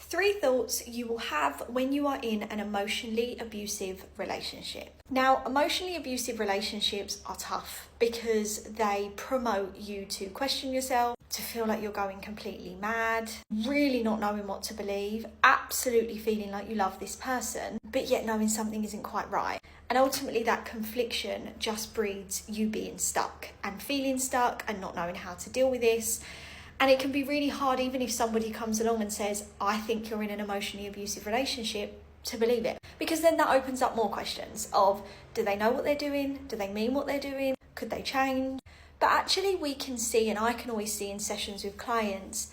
3 thoughts you will have when you are in an emotionally abusive relationship. Now, emotionally abusive relationships are tough because they promote you to question yourself, to feel like you're going completely mad, really not knowing what to believe, absolutely feeling like you love this person, but yet knowing something isn't quite right. And ultimately that confliction just breeds you being stuck and feeling stuck and not knowing how to deal with this. And it can be really hard, even if somebody comes along and says, I think you're in an emotionally abusive relationship, to believe it. Because then that opens up more questions of, do they know what they're doing? Do they mean what they're doing? Could they change? But actually we can see, and I can always see in sessions with clients,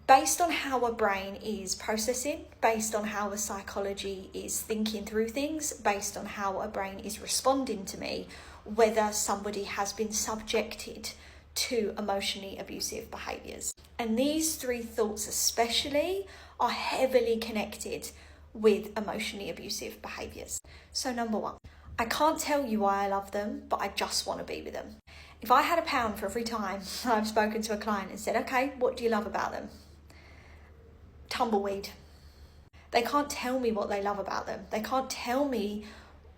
based on how a brain is processing, based on how the psychology is thinking through things, based on how a brain is responding to me, whether somebody has been subjected to emotionally abusive behaviours. And these 3 thoughts especially are heavily connected with emotionally abusive behaviours. So number 1, I can't tell you why I love them, but I just want to be with them. If I had £1 for every time I've spoken to a client and said, okay, what do you love about them? Tumbleweed. They can't tell me what they love about them. They can't tell me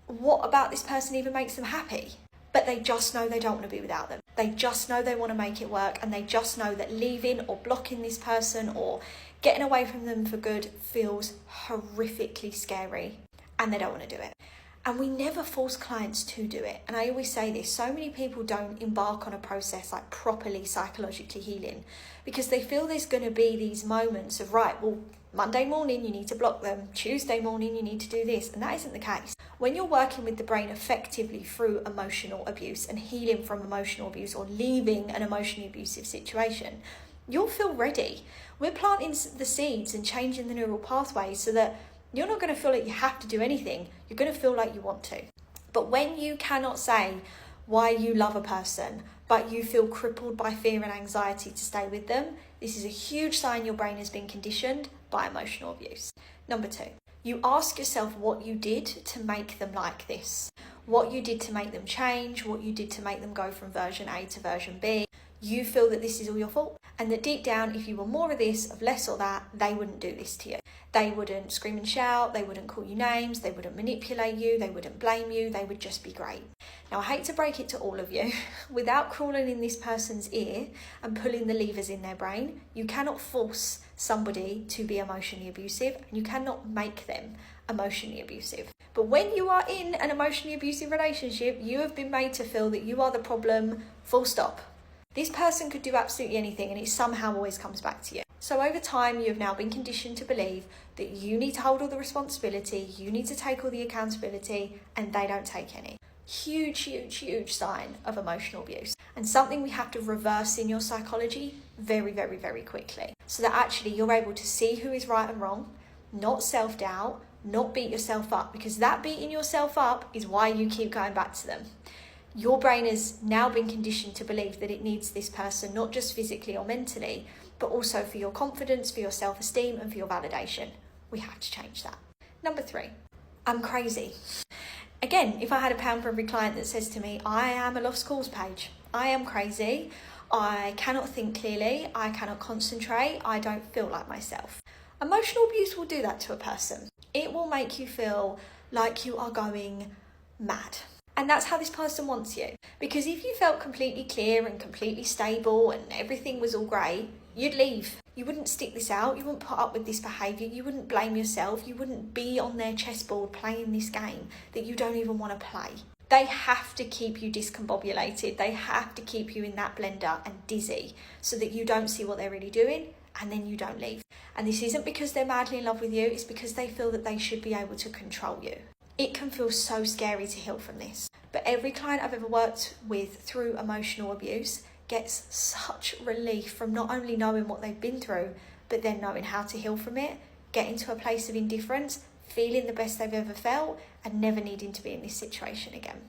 what about this person even makes them happy. But they just know they don't want to be without them. They just know they want to make it work, and they just know that leaving or blocking this person or getting away from them for good feels horrifically scary, and they don't want to do it. And we never force clients to do it. And I always say this, so many people don't embark on a process like properly psychologically healing because they feel there's going to be these moments of, right, well, Monday morning, you need to block them. Tuesday morning, you need to do this. And that isn't the case. When you're working with the brain effectively through emotional abuse and healing from emotional abuse or leaving an emotionally abusive situation, you'll feel ready. We're planting the seeds and changing the neural pathways so that you're not going to feel like you have to do anything. You're going to feel like you want to. But when you cannot say why you love a person, but you feel crippled by fear and anxiety to stay with them, this is a huge sign your brain has been conditioned by emotional abuse. Number 2, you ask yourself what you did to make them like this, what you did to make them change, what you did to make them go from version A to version B. You feel that this is all your fault, and that deep down, if you were more of this, of less or that, they wouldn't do this to you. They wouldn't scream and shout, they wouldn't call you names, they wouldn't manipulate you, they wouldn't blame you, they would just be great. Now, I hate to break it to all of you, without crawling in this person's ear and pulling the levers in their brain, you cannot force somebody to be emotionally abusive, and you cannot make them emotionally abusive. But when you are in an emotionally abusive relationship, you have been made to feel that you are the problem, full stop. This person could do absolutely anything and it somehow always comes back to you. So over time, you have now been conditioned to believe that you need to hold all the responsibility, you need to take all the accountability, and they don't take any. Huge, huge, huge sign of emotional abuse, and something we have to reverse in your psychology very, very, very quickly, so that actually you're able to see who is right and wrong, not self-doubt, not beat yourself up, because that beating yourself up is why you keep going back to them. Your brain has now been conditioned to believe that it needs this person, not just physically or mentally, but also for your confidence, for your self-esteem, and for your validation. We have to change that. Number 3, I'm crazy. Again, if I had £1 for every client that says to me, I am a lost cause page, I am crazy, I cannot think clearly, I cannot concentrate, I don't feel like myself. Emotional abuse will do that to a person. It will make you feel like you are going mad. And that's how this person wants you. Because if you felt completely clear and completely stable and everything was all great, you'd leave. You wouldn't stick this out. You wouldn't put up with this behaviour. You wouldn't blame yourself. You wouldn't be on their chessboard playing this game that you don't even want to play. They have to keep you discombobulated. They have to keep you in that blender and dizzy so that you don't see what they're really doing and then you don't leave. And this isn't because they're madly in love with you. It's because they feel that they should be able to control you. It can feel so scary to heal from this. But every client I've ever worked with through emotional abuse gets such relief from not only knowing what they've been through, but then knowing how to heal from it, getting to a place of indifference, feeling the best they've ever felt, and never needing to be in this situation again.